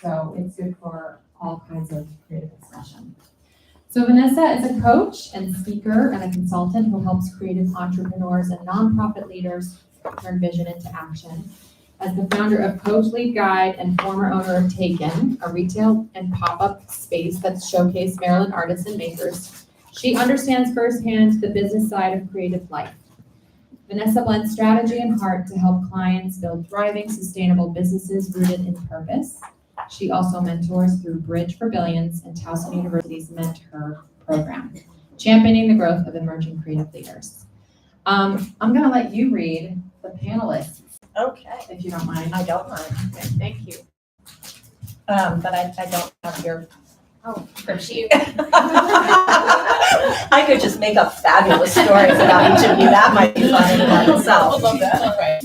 So it's good for all kinds of creative expression. So Vanessa is a coach and speaker and a consultant who helps creative entrepreneurs and nonprofit leaders turn vision into action. As the founder of Coach Lead Guide and former owner of Taken, a retail and pop-up space that showcase Maryland artists and makers, she understands firsthand the business side of creative life. Vanessa blends strategy and heart to help clients build thriving, sustainable businesses rooted in purpose. She also mentors through Bridge for Billions and Towson University's Mentor program, championing the growth of emerging creative leaders. I'm going to let you read the panelists. Okay. If you don't mind. I don't mind. Okay, thank you. But I don't have your For sheet. I could just make up fabulous stories about each of you. That might be fun in and of itself. I love that. All right.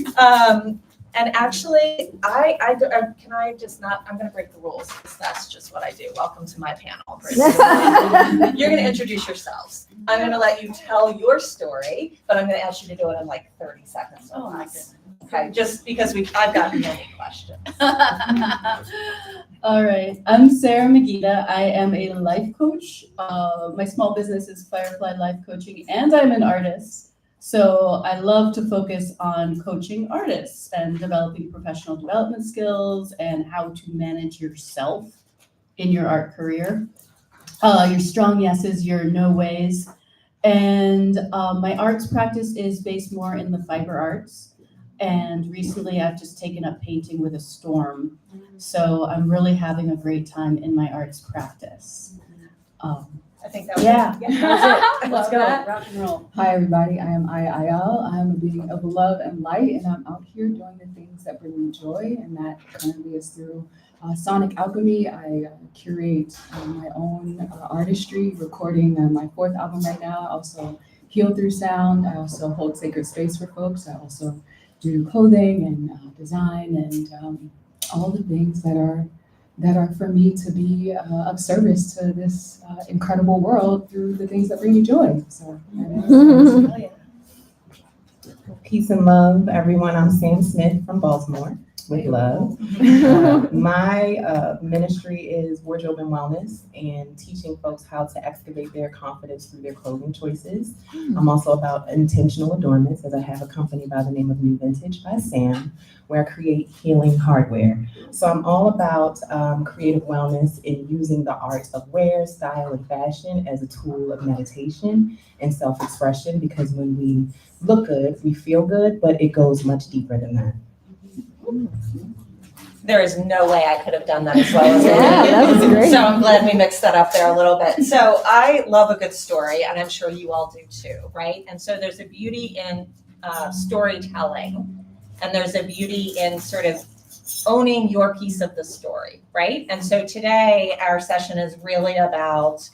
And actually, can I just not, I'm going to break the rules because that's just what I do. Welcome to my panel. You're going to introduce yourselves. I'm going to let you tell your story, but I'm going to ask you to do it in like 30 seconds. Oh my goodness. Okay, just because I've got many questions. All right, I'm Sarah Magida. I am a life coach. My small business is Firefly Life Coaching, and I'm an artist. So I love to focus on coaching artists and developing professional development skills and how to manage yourself in your art career. Your strong yeses, your no ways. And my arts practice is based more in the fiber arts. And recently I've just taken up painting with a storm. So I'm really having a great time in my arts practice. I think that was Yeah. That's it. Let's go, rock and roll. Hi everybody, I am Ayal. I'm a being of love and light, and I'm out here doing the things that bring me joy, and that currently is through Sonic Alchemy. I curate my own artistry, recording my 4th album right now. I also heal through sound. I also hold sacred space for folks. I also do clothing and design and all the things that are for me to be of service to this incredible world through the things that bring me joy. So that is Peace and love, everyone. I'm Sam Smith from Baltimore with love. My ministry is wardrobe and wellness and teaching folks how to excavate their confidence through their clothing choices. I'm also about intentional adornments, as I have a company by the name of New Vintage by Sam, where I create healing hardware. So I'm all about creative wellness and using the art of wear, style, and fashion as a tool of meditation and self-expression, because when we look good, we feel good, but it goes much deeper than that. There is no way I could have done that as well as Yeah, I did. that was great. So I'm glad we mixed that up there a little bit. So I love a good story, and I'm sure you all do too, right? And so there's a beauty in storytelling, and there's a beauty in sort of owning your piece of the story, right? And so today our session is really about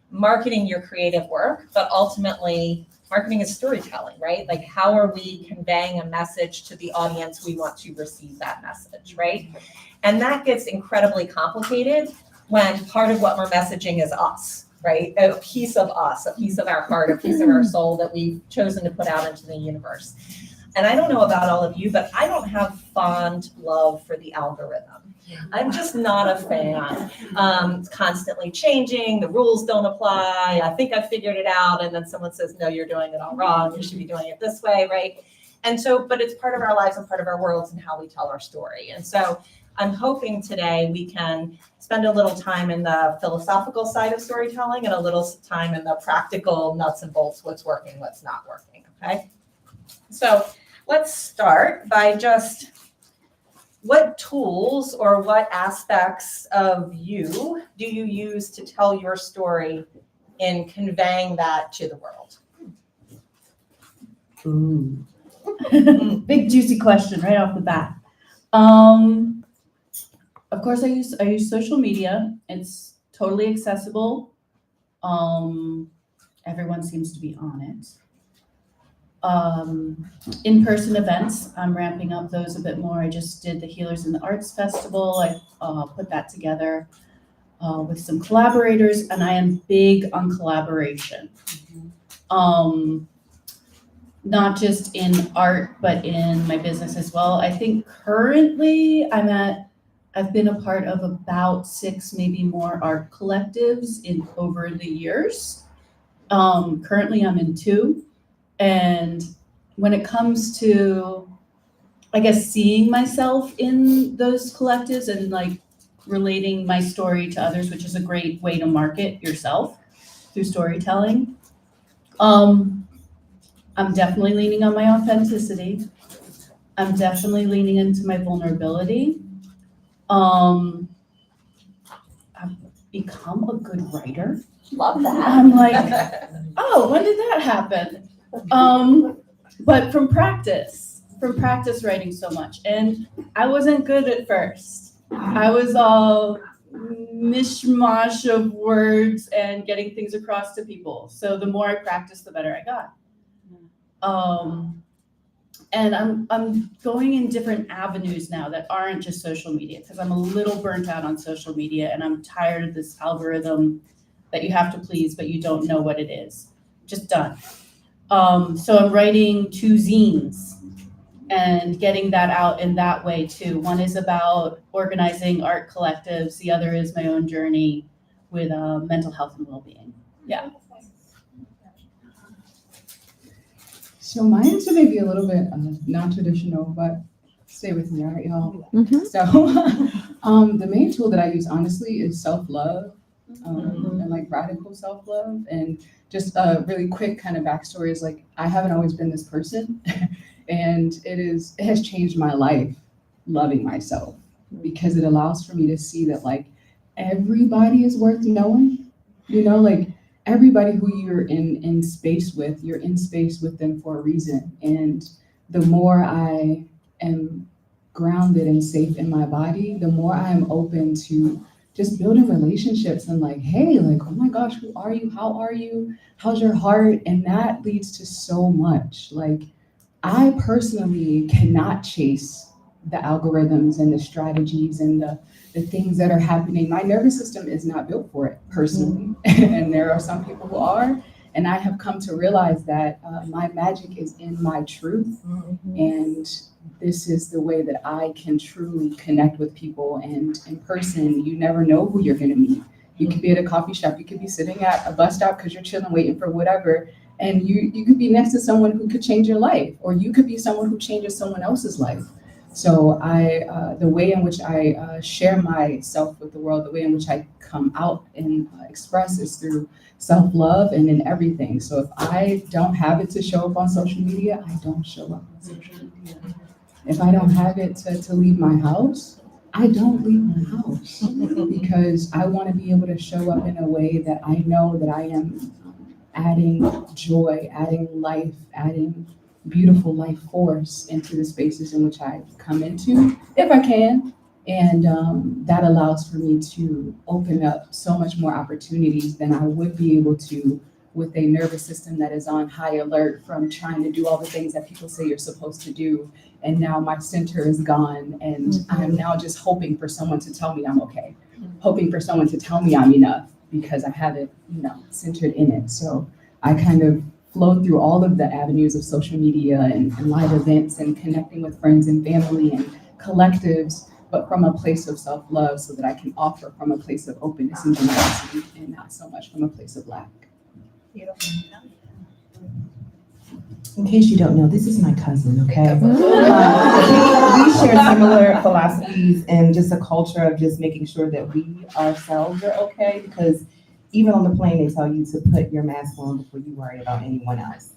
marketing your creative work, but ultimately marketing is storytelling, right? Like, how are we conveying a message to the audience we want to receive that message, right? And that gets incredibly complicated when part of what we're messaging is us, right? A piece of us, a piece of our heart, a piece of our soul that we've chosen to put out into the universe. And I don't know about all of you, but I don't have fond love for the algorithm. I'm just not a fan. It's constantly changing. The rules don't apply. I think I figured it out. And then someone says, no, you're doing it all wrong. You should be doing it this way, right? And so, but it's part of our lives and part of our worlds and how we tell our story. And so I'm hoping today we can spend a little time in the philosophical side of storytelling and a little time in the practical nuts and bolts, what's working, what's not working, okay? So let's start by just, what tools or what aspects of you do you use to tell your story in conveying that to the world? Ooh. Big juicy question right off the bat. Of course, I use social media. It's totally accessible. Everyone seems to be on it. In-person events, I'm ramping up those a bit more. I just did the Healers in the Arts Festival. I put that together with some collaborators, and I am big on collaboration. Not just in art, but in my business as well. I think currently I'm at I've been a part of about 6, maybe more art collectives over the years. Currently I'm in 2. And when it comes to, I guess, seeing myself in those collectives and like relating my story to others, which is a great way to market yourself through storytelling. I'm definitely leaning on my authenticity. I'm definitely leaning into my vulnerability. I've become a good writer. Love that. I'm like, oh, when did that happen? But from practice writing so much. And I wasn't good at first. I was all mishmash of words and getting things across to people. So the more I practiced, the better I got. And I'm going in different avenues now that aren't just social media, because I'm a little burnt out on social media and I'm tired of this algorithm that you have to please, but you don't know what it is. Just done. So I'm writing 2 zines and getting that out in that way too. One is about organizing art collectives. The other is my own journey with mental health and well-being. Yeah. So my answer may be a little bit non-traditional, but stay with me, all right, y'all? So the main tool that I use, honestly, is self-love and like radical self-love. And just a really quick kind of backstory is like, I haven't always been this person. And it has changed my life loving myself, because it allows for me to see that like everybody is worth knowing, like everybody who you're in space with, you're in space with them for a reason. And the more I am grounded and safe in my body, the more I am open to just building relationships and like, hey, like, oh my gosh, who are you? How are you? How's your heart? And that leads to so much. Like, I personally cannot chase the algorithms and the strategies and the things that are happening. My nervous system is not built for it personally. And there are some people who are. And I have come to realize that my magic is in my truth. And this is the way that I can truly connect with people. And in person, you never know who you're going to meet. You could be at a coffee shop. You could be sitting at a bus stop because you're chilling, waiting for whatever. And you could be next to someone who could change your life, or you could be someone who changes someone else's life. So the way in which I share myself with the world, the way in which I come out and express is through self-love and in everything. So if I don't have it to show up on social media, I don't show up on social media. If I don't have it to leave my house, I don't leave my house, because I want to be able to show up in a way that I know that I am adding joy, adding life, adding beautiful life force into the spaces in which I come into, if I can. And that allows for me to open up so much more opportunities than I would be able to with a nervous system that is on high alert from trying to do all the things that people say you're supposed to do. And now my center is gone, and I'm now just hoping for someone to tell me I'm okay, hoping for someone to tell me I'm enough, because I have it, centered in it. So I kind of flow through all of the avenues of social media and live events and connecting with friends and family and collectives, but from a place of self-love, so that I can offer from a place of openness and generosity and not so much from a place of lack. Beautiful. In case you don't know, this is my cousin, okay? We share similar philosophies and just a culture of just making sure that we ourselves are okay, because even on the plane, they tell you to put your mask on before you worry about anyone else.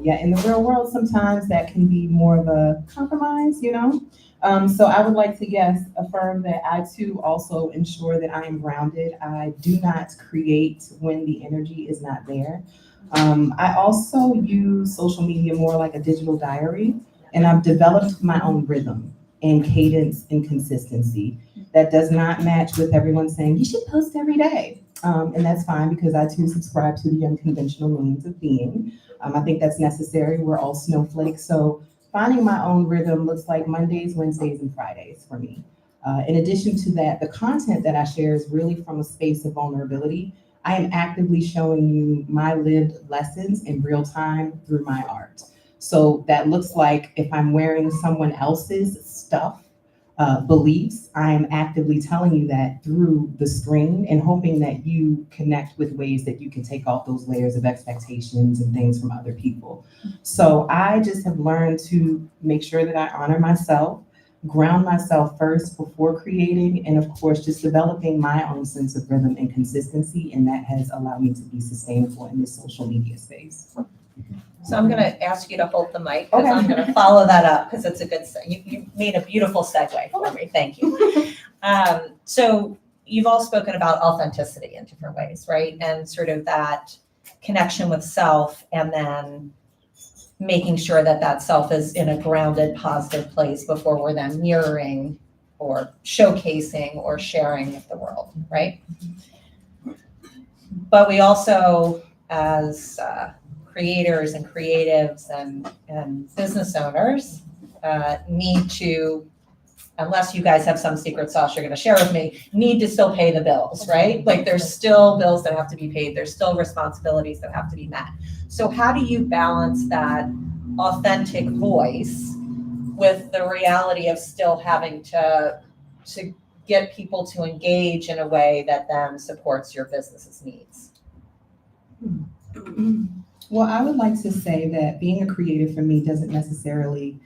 Yet in the real world, sometimes that can be more of a compromise, So I would like to, yes, affirm that I too also ensure that I am grounded. I do not create when the energy is not there. I also use social media more like a digital diary, and I've developed my own rhythm and cadence and consistency that does not match with everyone saying you should post every day. And that's fine, because I too subscribe to the unconventional means of being. I think that's necessary. We're all snowflakes. So finding my own rhythm looks like Mondays, Wednesdays, and Fridays for me. In addition to that, the content that I share is really from a space of vulnerability. I am actively showing you my lived lessons in real time through my art. So that looks like if I'm wearing someone else's stuff, beliefs, I am actively telling you that through the screen and hoping that you connect with ways that you can take off those layers of expectations and things from other people. So I just have learned to make sure that I honor myself, ground myself first before creating, and of course, just developing my own sense of rhythm and consistency, and that has allowed me to be sustainable in this social media space. So I'm going to ask you to hold the mic because Okay. I'm going to follow that up because it's a good, you made a beautiful segue for me. Thank you. So you've all spoken about authenticity in different ways, right? And sort of that connection with self, and then making sure that that self is in a grounded, positive place before we're then mirroring or showcasing or sharing with the world, right? But we also, as creators and creatives and business owners, need to, unless you guys have some secret sauce you're going to share with me, need to still pay the bills, right? Like there's still bills that have to be paid. There's still responsibilities that have to be met. So how do you balance that authentic voice with the reality of still having to get people to engage in a way that then supports your business's needs? Well, I would like to say that being a creative for me doesn't necessarily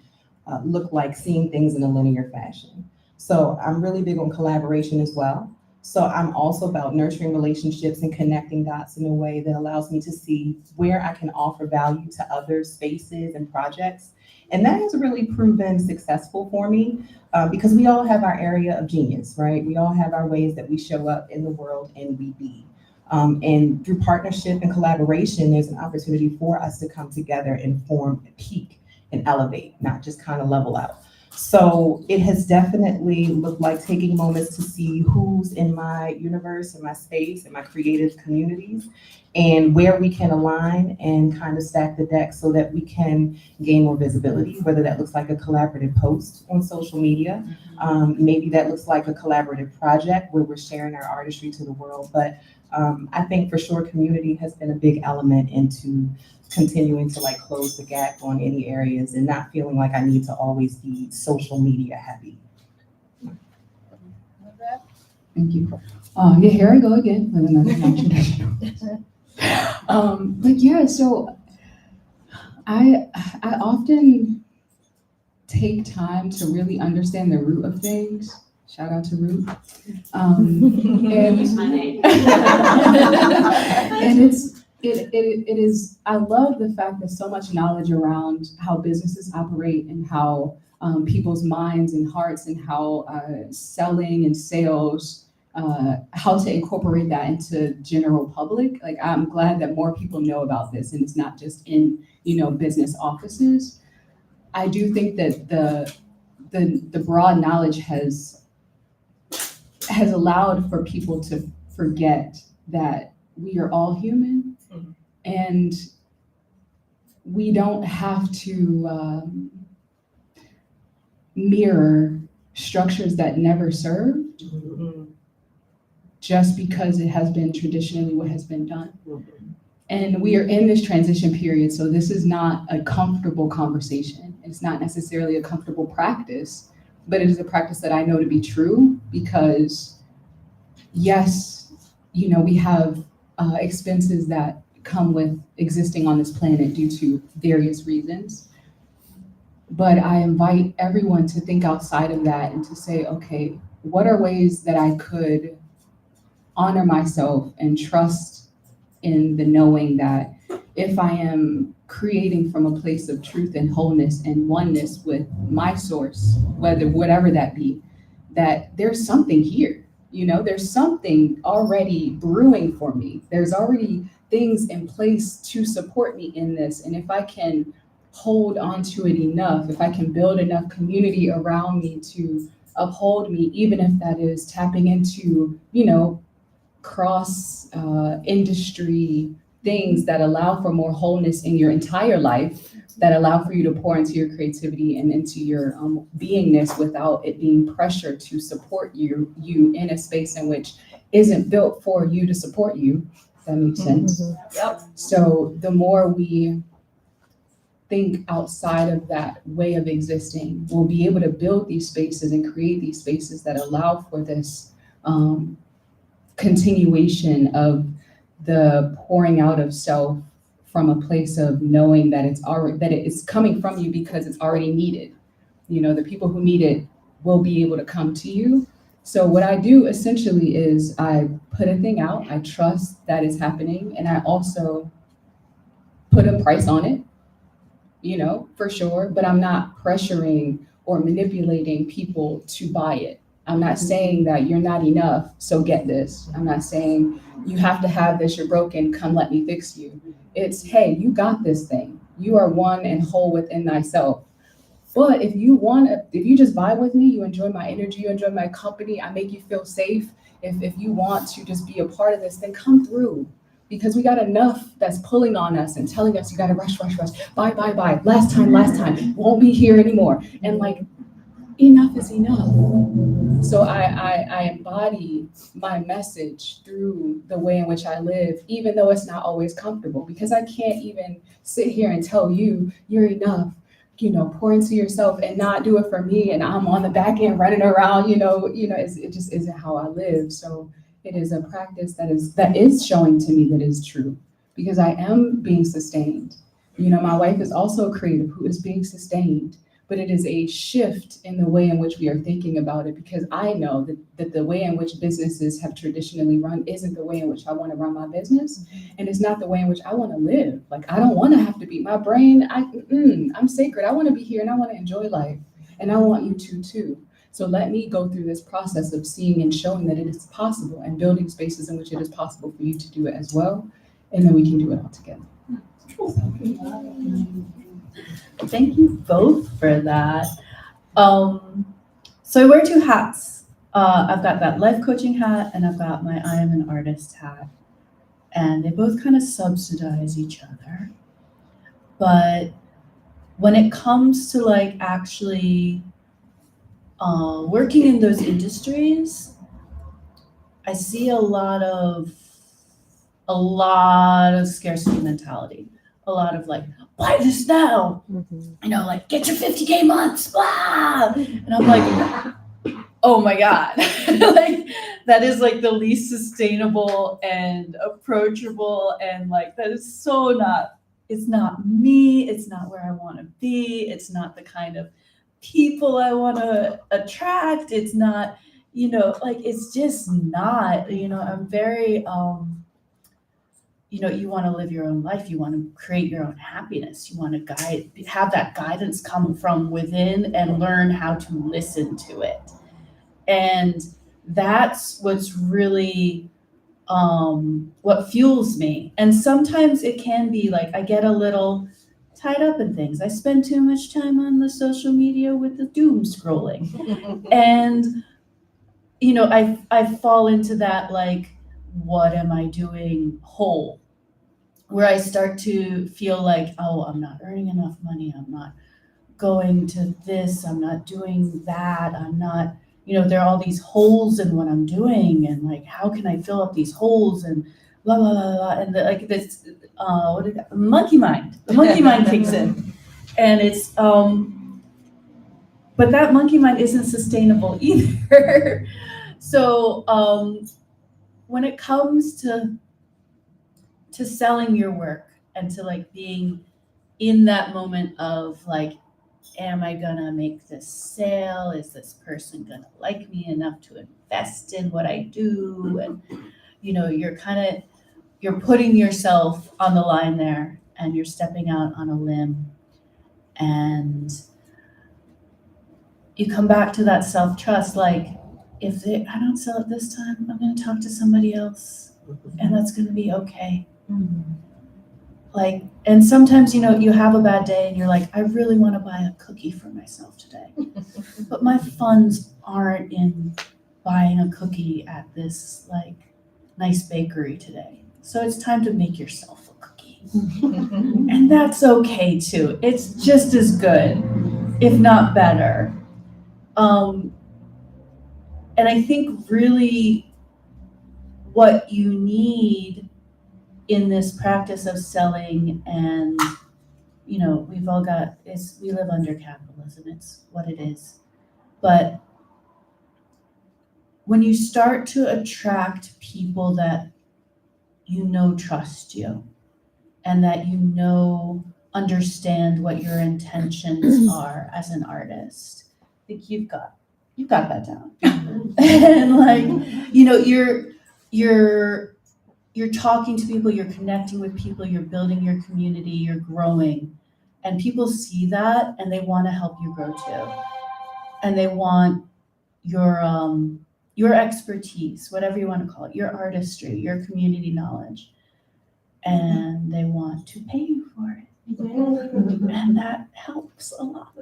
look like seeing things in a linear fashion. So I'm really big on collaboration as well. So I'm also about nurturing relationships and connecting dots in a way that allows me to see where I can offer value to other spaces and projects. And that has really proven successful for me because we all have our area of genius, right? We all have our ways that we show up in the world and we be. And through partnership and collaboration, there's an opportunity for us to come together and form a peak and elevate, not just kind of level out. So it has definitely looked like taking moments to see who's in my universe, in my space, in my creative communities, and where we can align and kind of stack the deck so that we can gain more visibility, whether that looks like a collaborative post on social media, maybe that looks like a collaborative project where we're sharing our artistry to the world. But I think for sure community has been a big element into continuing to like close the gap on any areas and not feeling like I need to always be social media heavy. Thank you. Yeah, here I go again with another non-traditional. But yeah, so I often take time to really understand the root of things. Shout out to Root. And it is, I love the fact that so much knowledge around how businesses operate and how people's minds and hearts and how selling and sales, how to incorporate that into general public. Like I'm glad that more people know about this and it's not just in, business offices. I do think that the broad knowledge has allowed for people to forget that we are all human and we don't have to mirror structures that never served just because it has been traditionally what has been done. And we are in this transition period, so this is not a comfortable conversation. It's not necessarily a comfortable practice, but it is a practice that I know to be true because, yes, we have expenses that come with existing on this planet due to various reasons. But I invite everyone to think outside of that and to say, okay, what are ways that I could honor myself and trust in the knowing that if I am creating from a place of truth and wholeness and oneness with my source, whatever that be, that there's something here, there's something already brewing for me. There's already things in place to support me in this. And if I can hold onto it enough, if I can build enough community around me to uphold me, even if that is tapping into, cross industry things that allow for more wholeness in your entire life, that allow for you to pour into your creativity and into your beingness without it being pressure to support you in a space in which isn't built for you to support you. If that makes sense. Yep. So the more think outside of that way of existing will be able to build these spaces and create these spaces that allow for this continuation of the pouring out of self from a place of knowing that it's coming from you because it's already needed. The people who need it will be able to come to you. So what I do essentially is I put a thing out, I trust that it's happening, and I also put a price on it, for sure, but I'm not pressuring or manipulating people to buy it. I'm not saying that you're not enough, so get this. I'm not saying you have to have this, you're broken, come let me fix you. It's, hey, you got this thing. You are one and whole within thyself. But if you just vibe with me, you enjoy my energy, you enjoy my company, I make you feel safe. If you want to just be a part of this, then come through. Because we got enough that's pulling on us and telling us you gotta rush, buy, last time, won't be here anymore. And enough is enough. So I embody my message through the way in which I live, even though it's not always comfortable, because I can't even sit here and tell you you're enough, pour into yourself and not do it for me. And I'm on the back end running around, it just isn't how I live. So it is a practice that is showing to me that is true, because I am being sustained. My wife is also a creative who is being sustained, but it is a shift in the way in which we are thinking about it, because I know that the way in which businesses have traditionally run isn't the way in which I want to run my business, and it's not the way in which I want to live. I don't want to have to beat my brain. I'm sacred. I want to be here and I want to enjoy life, and I want you to too. So let me go through this process of seeing and showing that it is possible and building spaces in which it is possible for you to do it as well. And then we can do it all together. Thank you both for that. So I wear two hats. I've got that life coaching hat and I've got my I am an artist hat. And they both kind of subsidize each other. But when it comes to actually working in those industries, I see a lot of scarcity mentality, a lot of buy this now, get your 50K months, blah. And I'm oh my God, that is the least sustainable and approachable, and that is so not, it's not me, it's not where I want to be, it's not the kind of people I want to attract, it's not, it's just not, I'm very, you want to live your own life, you want to create your own happiness, you want to have that guidance come from within and learn how to listen to it. And that's what's really what fuels me. And sometimes it can be I get a little tied up in things. I spend too much time on the social media with the doom scrolling. And, I fall into that, what am I doing hole? Where I start to feel oh, I'm not earning enough money. I'm not going to this. I'm not doing that. I'm not, there are all these holes in what I'm doing. And how can I fill up these holes and blah, blah, blah, blah. And this, monkey mind. The monkey mind kicks in. And it's, but that monkey mind isn't sustainable either. So when it comes to selling your work and to being in that moment of am I gonna make this sale? Is this person gonna like me enough to invest in what I do? And you're putting yourself on the line there, and you're stepping out on a limb, and you come back to that self-trust. If I don't sell it this time, I'm gonna talk to somebody else, and that's gonna be okay. And sometimes, you have a bad day and you're I really want to buy a cookie for myself today, but my funds aren't in buying a cookie at this nice bakery today. So it's time to make yourself a cookie. And that's okay too. It's just as good, if not better. And I think really what you need in this practice of selling and you know, we've all got, we live under capitalism, it's what it is. But when you start to attract people that you know trust you and that you know understand what your intentions are as an artist, I think you've got that down. And like, you know, you're talking to people, you're connecting with people, you're building your community, you're growing. And people see that and they want to help you grow too. And they want your expertise, whatever you want to call it, your artistry, your community knowledge. And they want to pay you for it. And that helps a lot.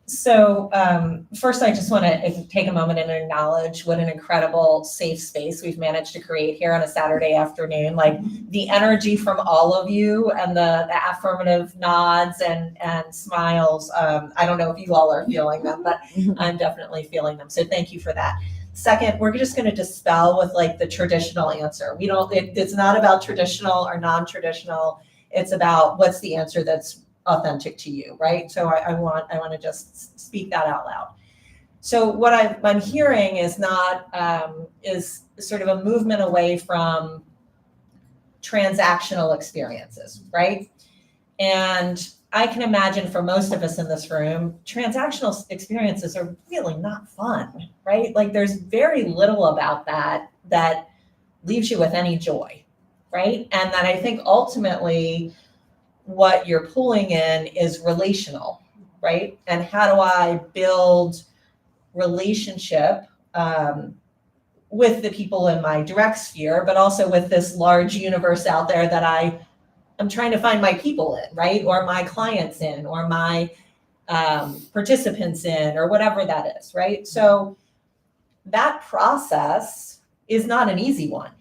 So first, I just want to take a moment and acknowledge what an incredible safe space we've managed to create here on a Saturday afternoon. Like the energy from all of you and the affirmative nods and smiles. I don't know if you all are feeling them, but I'm definitely feeling them. So thank you for that. Second, we're just going to dispel with like the traditional answer. It's not about traditional or non-traditional. It's about what's the answer that's authentic to you, right? So I want to just speak that out loud. So what I'm hearing is is sort of a movement away from transactional experiences, right? And I can imagine for most of us in this room, transactional experiences are really not fun, right? Like there's very little about that leaves you with any joy, right? And that I think ultimately what you're pulling in is relational, right? And how do I build relationship with the people in my direct sphere, but also with this large universe out there that I'm trying to find my people in, right? Or my clients in, or my participants in, or whatever that is, right? So that process is not an easy one,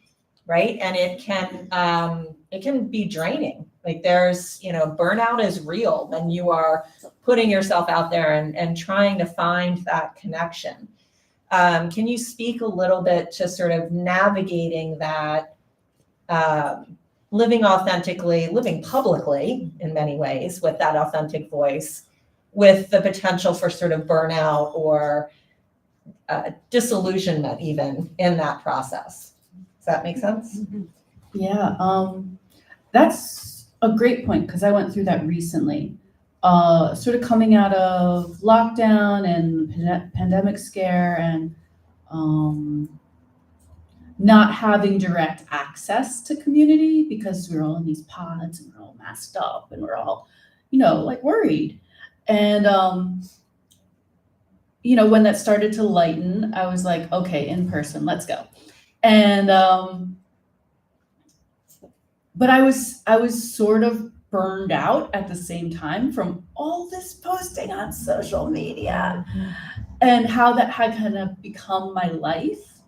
right? And it can be draining. Like there's, burnout is real when you are putting yourself out there and trying to find that connection. Can you speak a little bit to sort of navigating that, living authentically, living publicly in many ways with that authentic voice, with the potential for sort of burnout or disillusionment even in that process? Does that make sense? Yeah, that's a great point because I went through that recently. Sort of coming out of lockdown and pandemic scare and not having direct access to community because we're all in these pods and we're all masked up and we're all, like worried. And, when that started to lighten, I was like, okay, in person, let's go. And, but I was sort of burned out at the same time from all this posting on social media and how that had kind of become my life,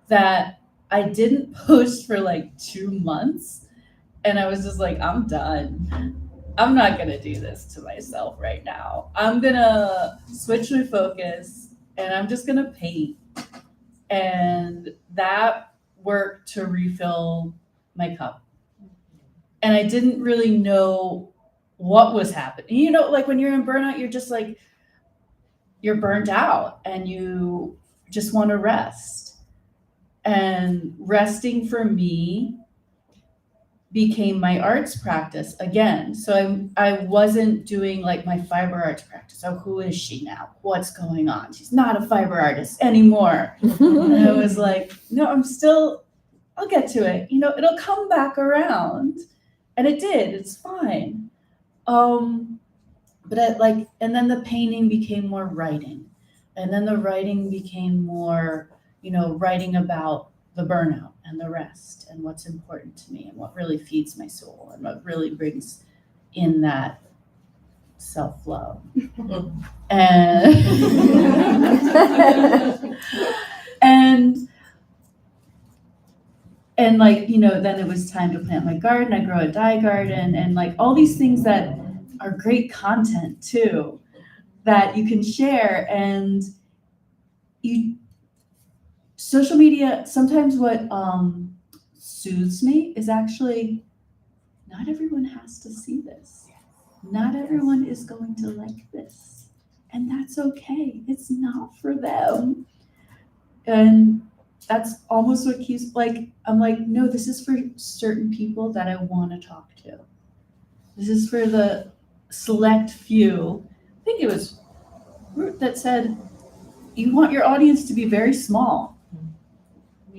that I didn't post for like 2 months. And I was just like, I'm done. I'm not going to do this to myself right now. I'm going to switch my focus and I'm just going to paint. And that worked to refill my cup. And I didn't really know what was happening. Like when you're in burnout, you're just like, you're burnt out and you just want to rest. And resting for me became my arts practice again. So I wasn't doing like my fiber arts practice. Oh, who is she now? What's going on? She's not a fiber artist anymore. And I was like, no, I'll get to it. It'll come back around. And it did, it's fine. But and then the painting became more writing. And then the writing became more, writing about the burnout and the rest and what's important to me and what really feeds my soul and what really brings in that self-love. And like, then it was time to plant my garden. I grow a dye garden and like all these things that are great content too, that you can share. And social media, sometimes what soothes me is actually not everyone has to see this. Not everyone is going to like this. And that's okay. It's not for them. And that's almost what keeps, like, I'm like, no, this is for certain people that I want to talk to. This is for the select few. I think it was Ruth that said, you want your audience to be very small.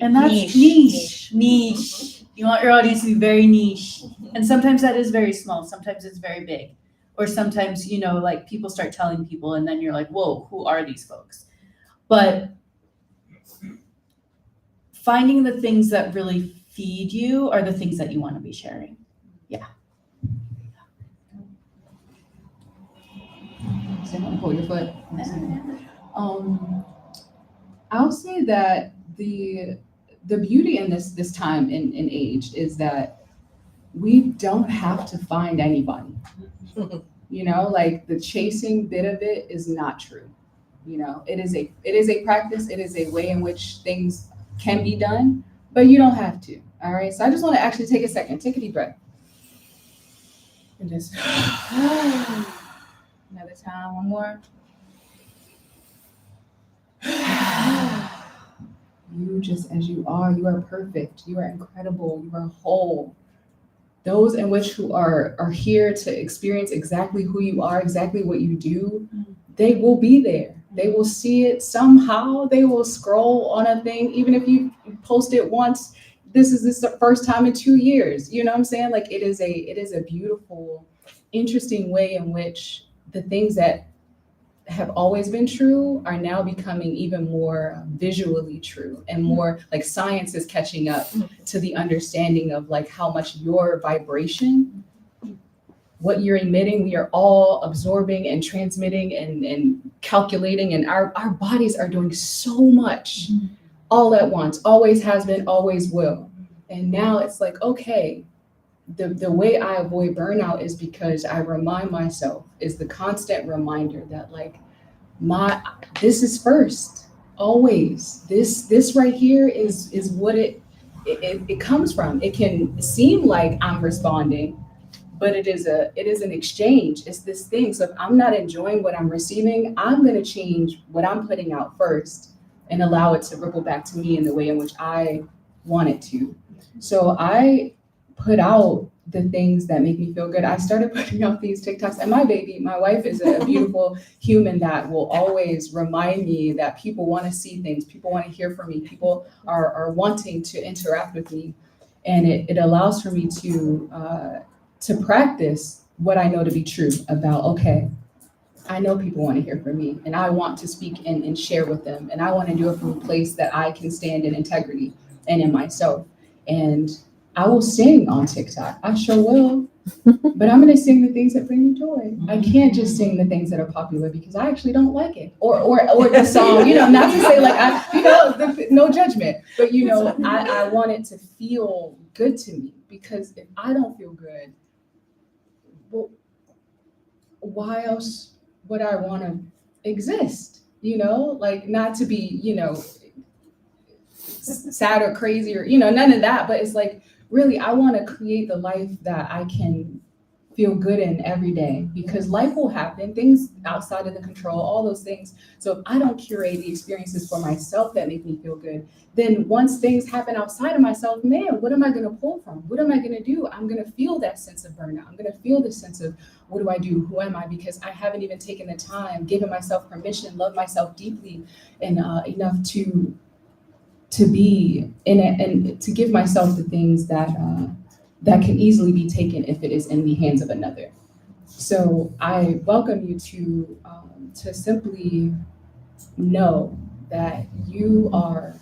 And that's niche. You want your audience to be very niche. And sometimes that is very small. Sometimes it's very big. Or sometimes, you know, like people start telling people and then you're like, whoa, who are these folks? But finding the things that really feed you are the things that you want to be sharing. Yeah. So hold your foot. I'll say that the beauty in this time and age is that we don't have to find anybody. You know, like the chasing bit of it is not true. You know, it is a practice, it is a way in which things can be done, but you don't have to. All right. So I just want to actually take a second, take a deep breath. And just another time, one more. You just as you are perfect, you are incredible, you are whole. Those in which who are here to experience exactly who you are, exactly what you do, they will be there. They will see it somehow. They will scroll on a thing, even if you post it once. This is the first time in 2 years. You know what I'm saying? Like it is a beautiful, interesting way in which the things that have always been true are now becoming even more visually true and more like science is catching up to the understanding of like how much your vibration, what you're emitting, we are all absorbing and transmitting and calculating, and our bodies are doing so much all at once, always has been, always will. And now it's like, okay, the way I avoid burnout is because I remind myself, is the constant reminder that like this is first, always. This right here is what it comes from. It can seem like I'm responding, but it is an exchange. It's this thing. So if I'm not enjoying what I'm receiving, I'm going to change what I'm putting out first and allow it to ripple back to me in the way in which I want it to. So I put out the things that make me feel good. I started putting out these TikToks, and my wife is a beautiful human that will always remind me that people want to see things, people want to hear from me, people are wanting to interact with me. And it allows for me to practice what I know to be true about, okay, I know people want to hear from me and I want to speak and share with them. And I want to do it from a place that I can stand in integrity and in myself. And I will sing on TikTok. I sure will. But I'm going to sing the things that bring me joy. I can't just sing the things that are popular because I actually don't like it. Or the song, not to say like, no judgment. But, I want it to feel good to me, because if I don't feel good, well, why else would I want to exist? Like not to be, sad or crazy or, none of that. But it's like, really, I want to create the life that I can feel good in every day, because life will happen, things outside of the control, all those things. So if I don't curate the experiences for myself that make me feel good, then once things happen outside of myself, man, what am I going to pull from? What am I going to do? I'm going to feel that sense of burnout. I'm going to feel the sense of, what do I do? Who am I? Because I haven't even taken the time, given myself permission, love myself deeply and enough to be in it and to give myself the things that can easily be taken if it is in the hands of another. So I welcome you to simply know that you are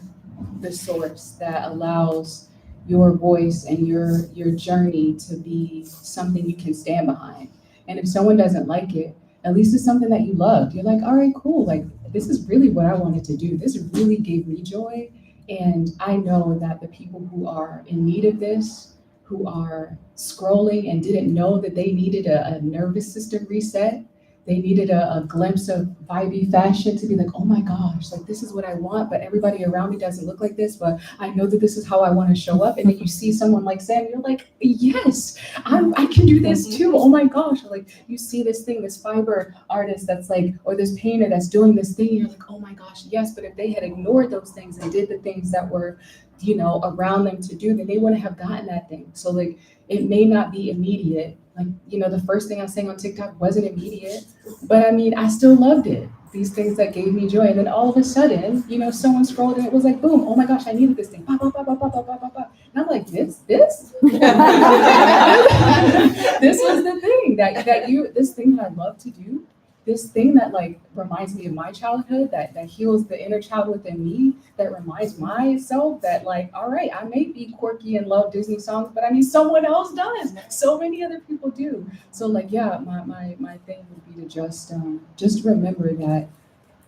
the source that allows your voice and your journey to be something you can stand behind. And if someone doesn't like it, at least it's something that you loved. You're like, all right, cool. Like, this is really what I wanted to do. This really gave me joy. And I know that the people who are in need of this, who are scrolling and didn't know that they needed a nervous system reset, they needed a glimpse of vibey fashion to be like, oh my gosh, like this is what I want, but everybody around me doesn't look like this, but I know that this is how I want to show up. And then you see someone like Sam, you're like, yes, I can do this too. Oh my gosh. Like you see this thing, this fiber artist that's like, or this painter that's doing this thing, you're like, oh my gosh, yes. But if they had ignored those things and did the things that were, around them to do, then they wouldn't have gotten that thing. So like, it may not be immediate. Like, the first thing I sang on TikTok wasn't immediate, but I mean, I still loved it. These things that gave me joy. And then all of a sudden, someone scrolled and it was like, boom, oh my gosh, I needed this thing. Bah, bah, bah, bah, bah, bah, bah, bah, bah. And I'm like, this? This was the thing this thing that I love to do, this thing that like reminds me of my childhood, that heals the inner child within me, that reminds myself that like, all right, I may be quirky and love Disney songs, but I mean, someone else does. So many other people do. So like, yeah, my thing would be to just remember that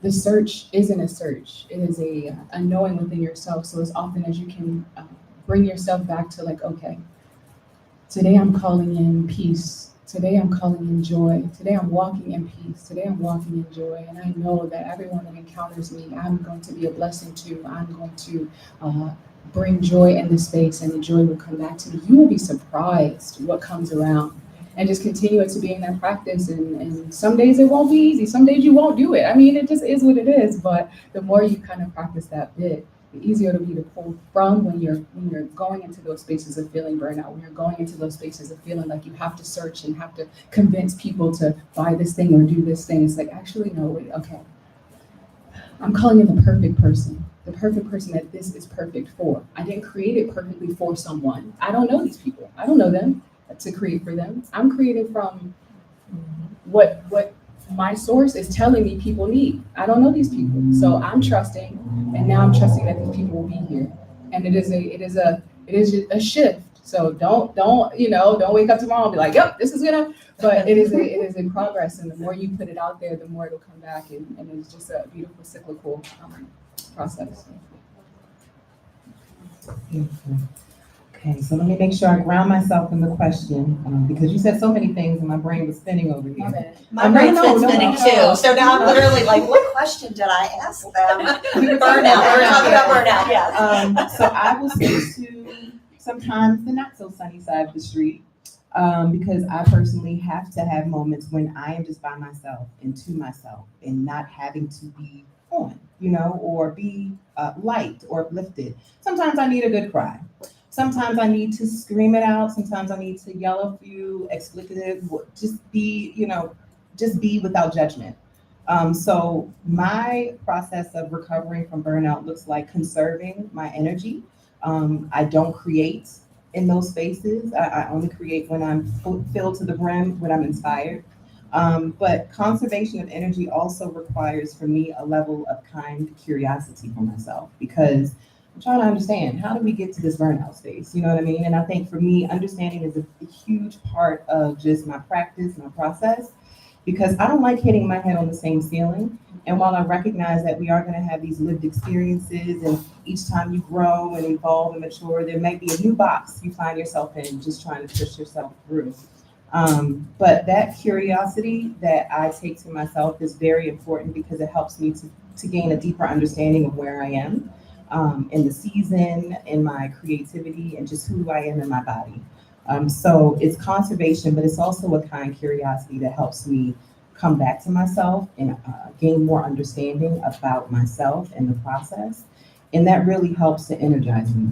the search isn't a search. It is a knowing within yourself. So as often as you can bring yourself back to like, okay, today I'm calling in peace. Today I'm calling in joy. Today I'm walking in peace. Today I'm walking in joy. And I know that everyone that encounters me, I'm going to be a blessing to. I'm going to bring joy in this space, and the joy will come back to me. You will be surprised what comes around. And just continue it to be in that practice. And some days it won't be easy. Some days you won't do it. I mean, it just is what it is. But the more you kind of practice that bit, the easier it'll be to pull from when you're going into those spaces of feeling burnout, when you're going into those spaces of feeling like you have to search and have to convince people to buy this thing or do this thing. It's like, actually, no, wait, okay. I'm calling in the perfect person that this is perfect for. I didn't create it perfectly for someone. I don't know these people. I don't know them to create for them. I'm created from what my source is telling me people need. I don't know these people. So I'm trusting, and now I'm trusting that these people will be here. And it is a shift. So don't wake up tomorrow and be like, yep, this is gonna, but it is a progress. And the more you put it out there, the more it'll come back, and it's just a beautiful cyclical process. Beautiful. Okay, so let me make sure I ground myself in the question, because you said so many things and my brain was spinning over here. Okay. My brain's been spinning too, so now I'm literally like, what question did I ask them? Burnout, we're talking about burnout, yes. So I will say to sometimes the not so sunny side of the street, because I personally have to have moments when I am just by myself and to myself and not having to be on, or be light or uplifted. Sometimes I need a good cry. Sometimes I need to scream it out. Sometimes I need to yell a few expletives, just be without judgment. So my process of recovering from burnout looks like conserving my energy. I don't create in those spaces. I only create when I'm filled to the brim, when I'm inspired. But conservation of energy also requires for me a level of kind curiosity for myself, because I'm trying to understand, how do we get to this burnout space? You know what I mean? And I think for me, understanding is a huge part of just my practice, my process, because I don't like hitting my head on the same ceiling. And while I recognize that we are going to have these lived experiences, and each time you grow and evolve and mature, there may be a new box you find yourself in, just trying to push yourself through. But that curiosity that I take to myself is very important, because it helps me to gain a deeper understanding of where I am. In the season, in my creativity, and just who I am in my body. So it's conservation, but it's also a kind curiosity that helps me come back to myself and gain more understanding about myself and the process. And that really helps to energize me.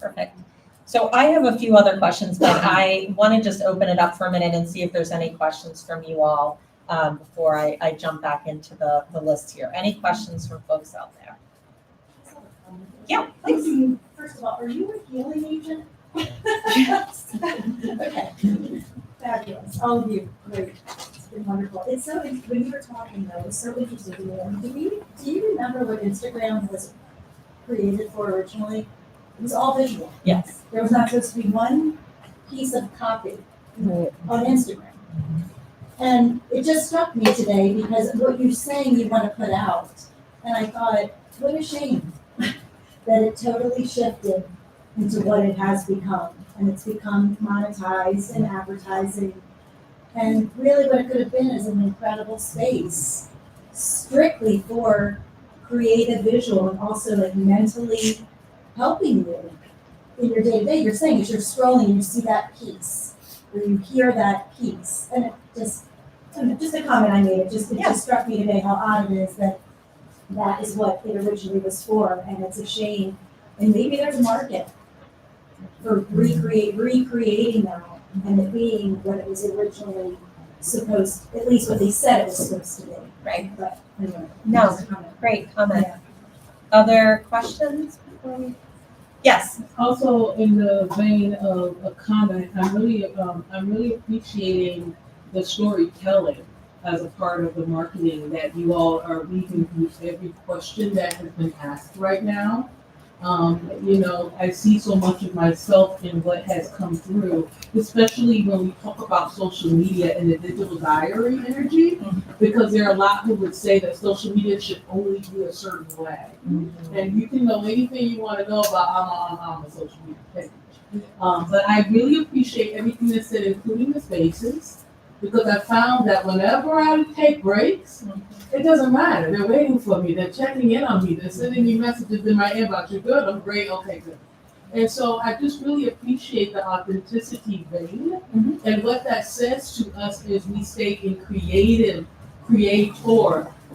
Perfect. So I have a few other questions, but I want to just open it up for a minute and see if there's any questions from you all before I jump back into the list here. Any questions from folks out there? Yeah, please. First of all, are you a healing agent? Yes. Okay. Fabulous. All of you. Great. It's been wonderful. It's so, when you were talking though, it's so interesting to me. Do you remember what Instagram was created for originally? It was all visual. Yes. There was not supposed to be one piece of copy on Instagram. And it just struck me today, because what you're saying you want to put out. And I thought, what a shame that it totally shifted into what it has become. And it's become monetized and advertising. And really what it could have been is an incredible space, strictly for creative visual and also like mentally helping you in your day-to-day. You're saying as you're scrolling and you see that piece, or you hear that piece, and it just a comment I made, it just struck me today how odd it is that that is what it originally was for, and it's a shame. And maybe there's a market for recreating that and it being what it was originally supposed, at least what they said it was supposed to be. Right. But anyway. No, just a comment. great comment. Yeah. Other questions? Yes. Also, in the vein of a comment, I'm really appreciating the storytelling as a part of the marketing that you all are weaving through every question that has been asked right now. I see so much of myself in what has come through, especially when we talk about social media and the digital diary energy, because there are a lot who would say that social media should only be a certain way. And you can know anything you want to know about I'm a social media page. But I really appreciate everything that's said, including the spaces, because I found that whenever I take breaks, it doesn't matter. They're waiting for me. They're checking in on me. They're sending me messages in my inbox. You're good. I'm great. Okay, good. And so I just really appreciate the authenticity vein. And what that says to us is we stay in creator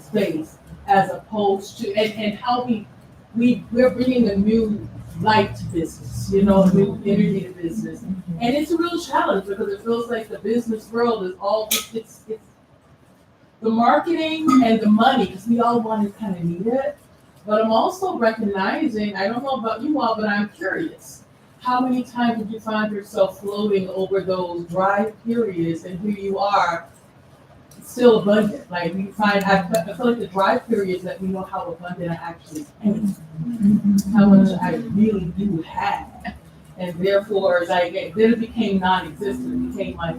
space as opposed to, and how we're bringing a new light to business, a new energy to business. And it's a real challenge because it feels like the business world is all, it's the marketing and the money, because we all want to kind of need it. But I'm also recognizing, I don't know about you all, but I'm curious. How many times did you find yourself floating over those dry periods and here you are still abundant? Like we find, I feel like the dry periods that we know how abundant I actually am, how much I really do have. And therefore, then it became non-existent. It became like,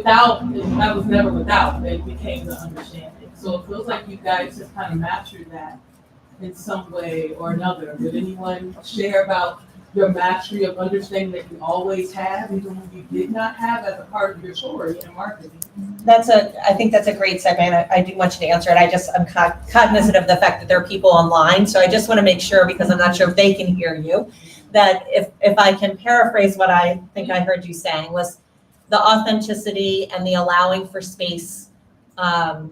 I was never without, it became the understanding. So it feels like you guys have kind of mastered that in some way or another. Did anyone share about your mastery of understanding that you always have, even when you did not have as a part of your story in marketing? I think that's a great segment. I do want you to answer it. I'm cognizant of the fact that there are people online. So I just want to make sure, because I'm not sure if they can hear you, that if I can paraphrase what I think I heard you saying was the authenticity and the allowing for space and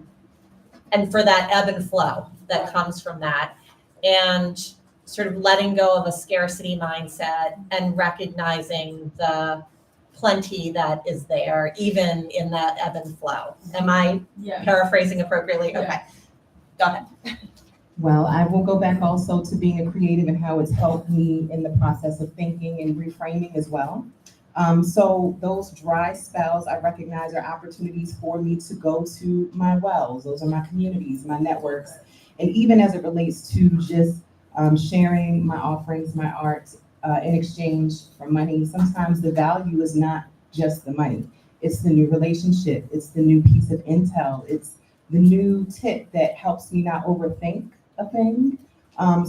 for that ebb and flow that comes from that, and sort of letting go of a scarcity mindset and recognizing the plenty that is there, even in that ebb and flow. Am I paraphrasing appropriately? Yeah. Okay, go ahead. Well, I will go back also to being a creative and how it's helped me in the process of thinking and reframing as well. So those dry spells I recognize are opportunities for me to go to my wells. Those are my communities, my networks. And even as it relates to just sharing my offerings, my art in exchange for money, sometimes the value is not just the money. It's the new relationship. It's the new piece of intel. It's the new tip that helps me not overthink a thing.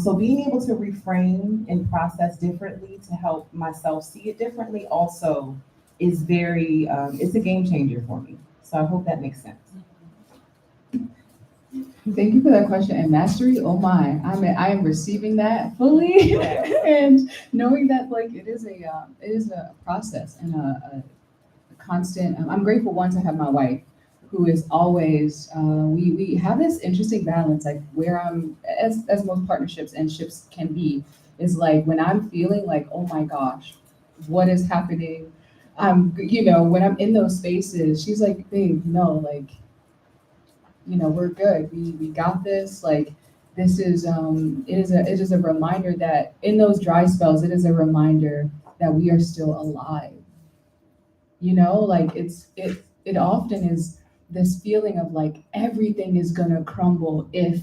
So being able to reframe and process differently to help myself see it differently also is very, it's a game changer for me. So I hope that makes sense. Thank you for that question. And mastery, oh my, I am receiving that fully, and knowing that like it is a process and a constant. I'm grateful to have my wife, who is always. We have this interesting balance, like where I'm, as most partnerships and ships can be, is like when I'm feeling like, oh my gosh, what is happening? When I'm in those spaces, she's like, babe, no, like. We're good. We got this. Like, this is it is a reminder that in those dry spells, it is a reminder that we are still alive. Like it often is this feeling of like everything is gonna crumble if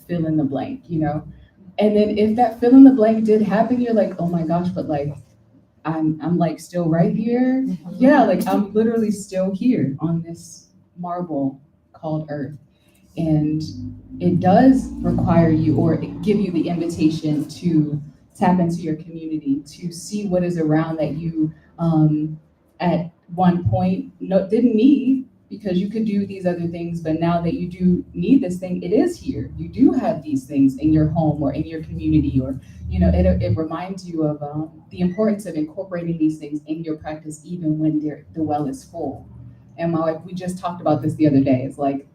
fill in the blank, And then if that fill in the blank did happen, you're like, oh my gosh, but like I'm like still right here. Yeah, like I'm literally still here on this marble called Earth. And it does require you or give you the invitation to tap into your community, to see what is around that you at one point didn't need, because you could do these other things, but now that you do need this thing, it is here. You do have these things in your home or in your community, or it reminds you of the importance of incorporating these things in your practice, even when the well is full. And my wife, we just talked about this the other day. It's like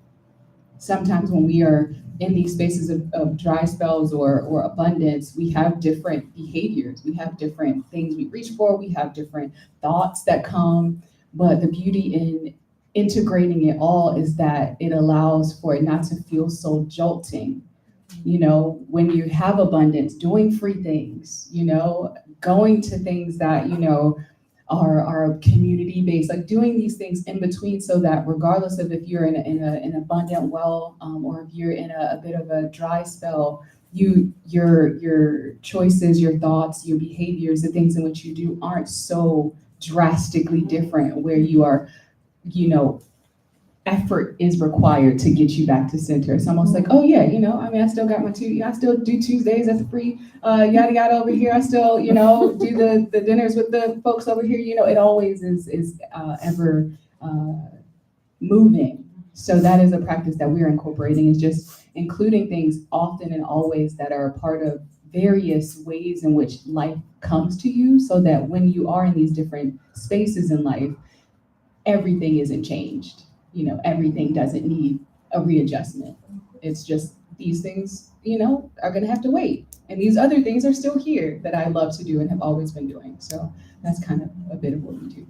sometimes when we are in these spaces of dry spells or abundance, we have different behaviors. We have different things we reach for. We have different thoughts that come. But the beauty in integrating it all is that it allows for it not to feel so jolting. When you have abundance, doing free things, going to things that, are community based, like doing these things in between, so that regardless of if you're in an abundant well, or if you're in a bit of a dry spell, your choices, your thoughts, your behaviors, the things in which you do aren't so drastically different, where you are, effort is required to get you back to center. It's almost like, oh yeah, I still got I still do Tuesdays at the free yada yada over here. I still, do the dinners with the folks over here. It always is ever moving. So that is a practice that we're incorporating, is just including things often and always that are a part of various ways in which life comes to you, so that when you are in these different spaces in life, everything isn't changed. Everything doesn't need a readjustment. It's just these things, are going to have to wait. And these other things are still here that I love to do and have always been doing. So that's kind of a bit of what we do.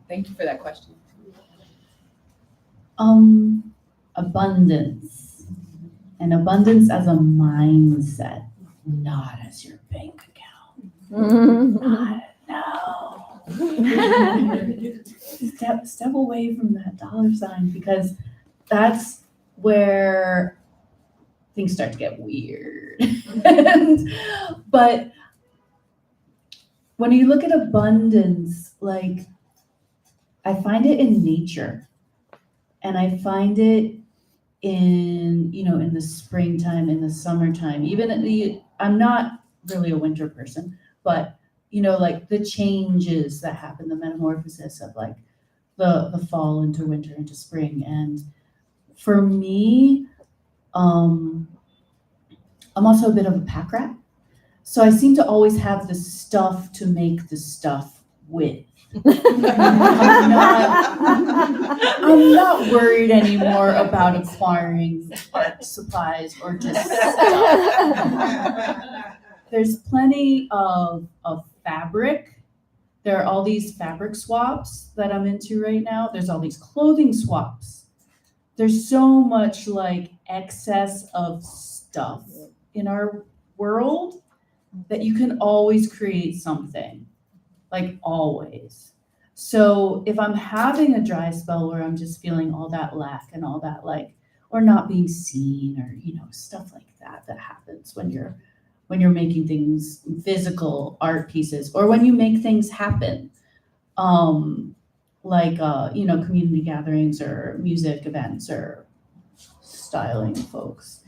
Thank you for that question. Abundance. And abundance as a mindset, not as your bank account. No. Step away from that dollar sign, because that's where things start to get weird. But when you look at abundance, like, I find it in nature, and I find it in the springtime, in the summertime, even I'm not really a winter person, but like the changes that happen, the metamorphosis of like the fall into winter into spring. And for me, I'm also a bit of a pack rat. So I seem to always have the stuff to make the stuff with. I'm not worried anymore about acquiring art supplies or just stuff. There's plenty of fabric. There are all these fabric swaps that I'm into right now. There's all these clothing swaps. There's so much like excess of stuff in our world that you can always create something, like always. So if I'm having a dry spell where I'm just feeling all that lack and all that, like, or not being seen, or stuff like that happens when you're making things, physical art pieces, or when you make things happen, community gatherings or music events or styling folks.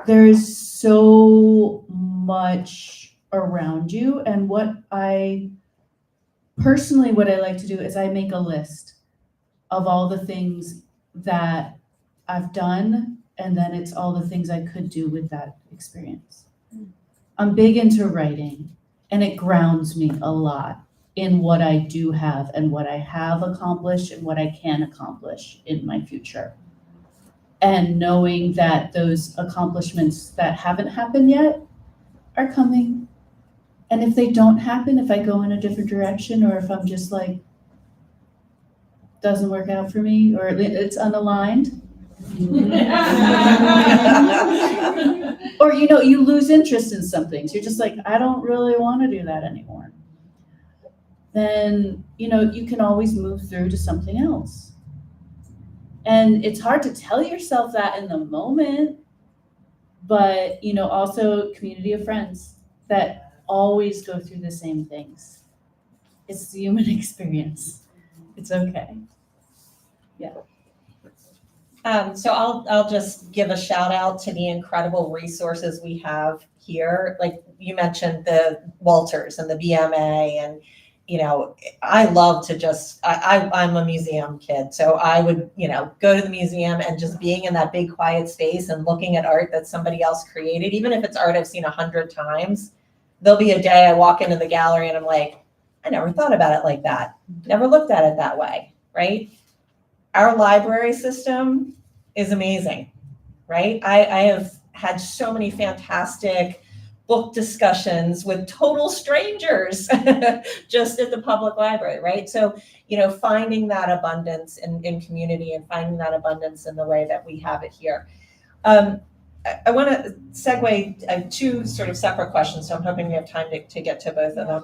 There's so much around you, and what I like to do is I make a list of all the things that I've done, and then it's all the things I could do with that experience. I'm big into writing, and it grounds me a lot in what I do have and what I have accomplished and what I can accomplish in my future. And knowing that those accomplishments that haven't happened yet are coming. And if they don't happen, if I go in a different direction, or if I'm just like, doesn't work out for me, or it's unaligned, or you lose interest in some things, you're just like, I don't really want to do that anymore, then you can always move through to something else. And it's hard to tell yourself that in the moment, but also community of friends that always go through the same things. It's the human experience. It's okay. Yeah. So I'll just give a shout out to the incredible resources we have here. Like you mentioned, the Walters and the BMA you know, I love to just, I'm a museum kid. So I would, you know, go to the museum and just being in that big quiet space and looking at art that somebody else created, even if it's art I've seen 100 times, there'll be a day I walk into the gallery and I'm like, I never thought about it like that. Never looked at it that way, right? Our library system is amazing, right? I have had so many fantastic book discussions with total strangers just at the public library, right? So, you know, finding that abundance in community and finding that abundance in the way that we have it here. I want to segue two sort of separate questions, so I'm hoping we have time to get to both of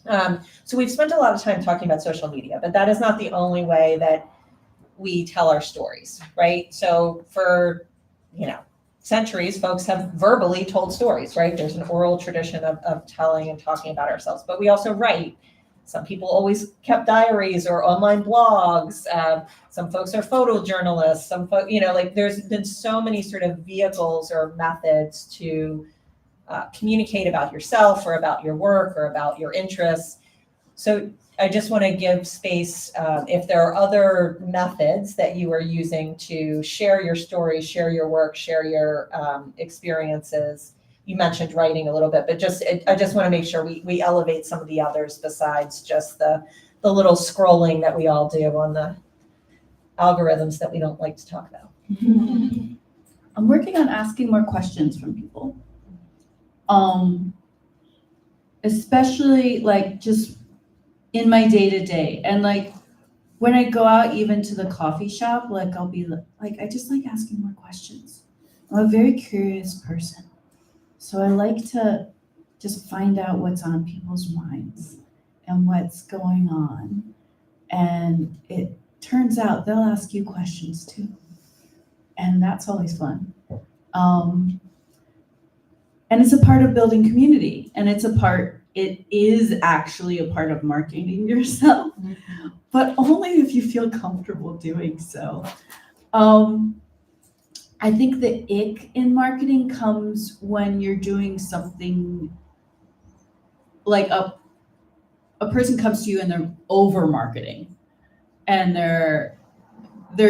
them. So we've spent a lot of time talking about social media, but that is not the only way that we tell our stories, right? So for, you know, centuries, folks have verbally told stories, right? There's an oral tradition of telling and talking about ourselves, but we also write. Some people always kept diaries or online blogs. Some folks are photojournalists. You know, like there's been so many sort of vehicles or methods to communicate about yourself or about your work or about your interests. So I just want to give space if there are other methods that you are using to share your story, share your work, share your experiences. You mentioned writing a little bit, but I just want to make sure we elevate some of the others besides just the little scrolling that we all do on the algorithms that we don't like to talk about. I'm working on asking more questions from people. Especially like just in my day-to-day, and like when I go out even to the coffee shop, like I'll be like, I just like asking more questions. I'm a very curious person, so I like to just find out what's on people's minds and what's going on, and it turns out they'll ask you questions too, and that's always fun. And it's a part of building community, and it is actually a part of marketing yourself, but only if you feel comfortable doing so. I think the ick in marketing comes when you're doing something like a person comes to you and they're over marketing, and they're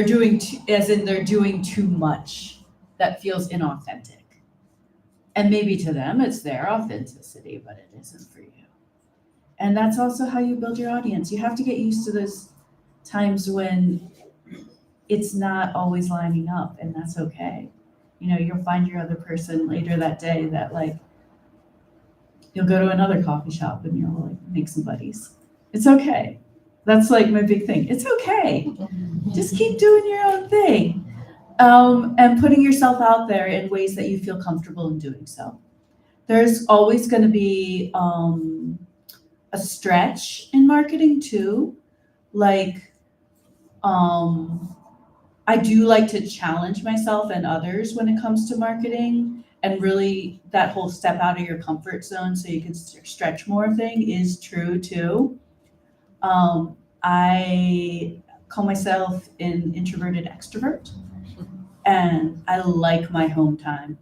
doing too much that feels inauthentic. And maybe to them, it's their authenticity, but it isn't for you. And that's also how you build your audience. You have to get used to those times when it's not always lining up, and that's okay. You know, you'll find your other person later that day that like, you'll go to another coffee shop and you'll like make some buddies. It's okay. That's like my big thing. It's okay. Just keep doing your own thing. And putting yourself out there in ways that you feel comfortable in doing so. There's always going to be a stretch in marketing too. Like, I do like to challenge myself and others when it comes to marketing, and really that whole step out of your comfort zone so you can stretch more thing is true too. I call myself an introverted extrovert. And I like my home time.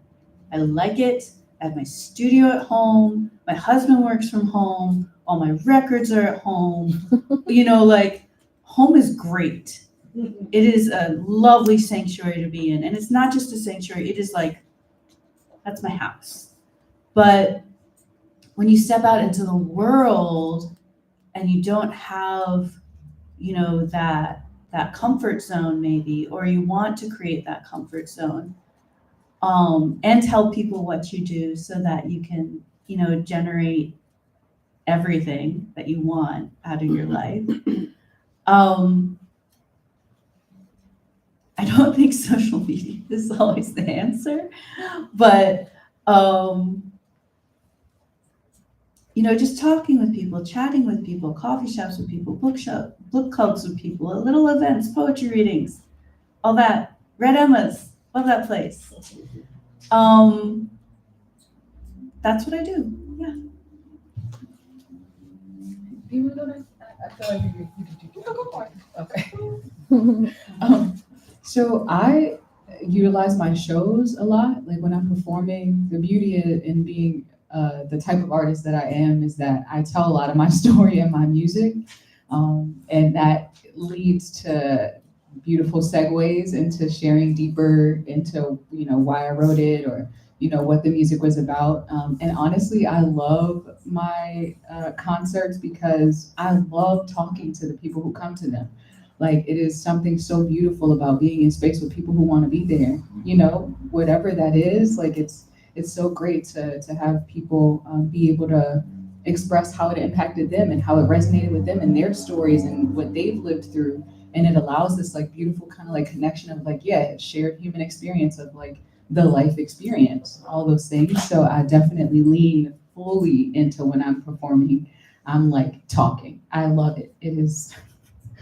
I like it. I have my studio at home. My husband works from home. All my records are at home. You know, like home is great. It is a lovely sanctuary to be in. And it's not just a sanctuary. It is like, that's my house. But when you step out into the world and you don't have, you know, that comfort zone maybe, or you want to create that comfort zone, and tell people what you do so that you can, you know, generate everything that you want out of your life. I don't think social media is always the answer, but you know, just talking with people, chatting with people, coffee shops with people, book clubs with people, little events, poetry readings, all that. Red Emma's, love that place. That's what I do. Yeah. Do you want to go next? I feel like you go for it. Okay. So I utilize my shows a lot. Like when I'm performing, the beauty in being the type of artist that I am is that I tell a lot of my story in my music, and that leads to beautiful segues into sharing deeper into, why I wrote it, or what the music was about. And honestly, I love my concerts because I love talking to the people who come to them. Like, it is something so beautiful about being in space with people who want to be there. Whatever that is, like, it's so great to have people be able to express how it impacted them and how it resonated with them and their stories and what they've lived through. And it allows this like beautiful kind of like connection of like, yeah, shared human experience of like the life experience, all those things. So I definitely lean fully into when I'm performing. I'm like talking. I love it. It is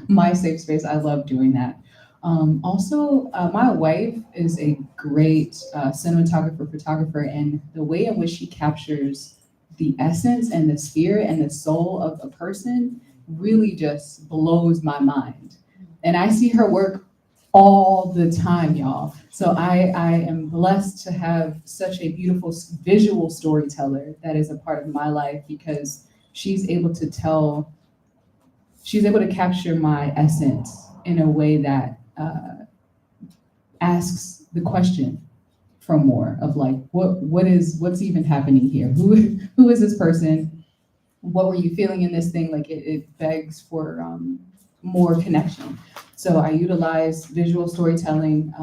my safe space. I love doing that. My wife is a great cinematographer, photographer, and the way in which she captures the essence and the spirit and the soul of a person really just blows my mind. And I see her work all the time, y'all. So I am blessed to have such a beautiful visual storyteller that is a part of my life, because she's able to capture my essence in a way that asks the question for more of like, what's even happening here? Who is this person? What were you feeling in this thing? Like it begs for more connection. So I utilize visual storytelling,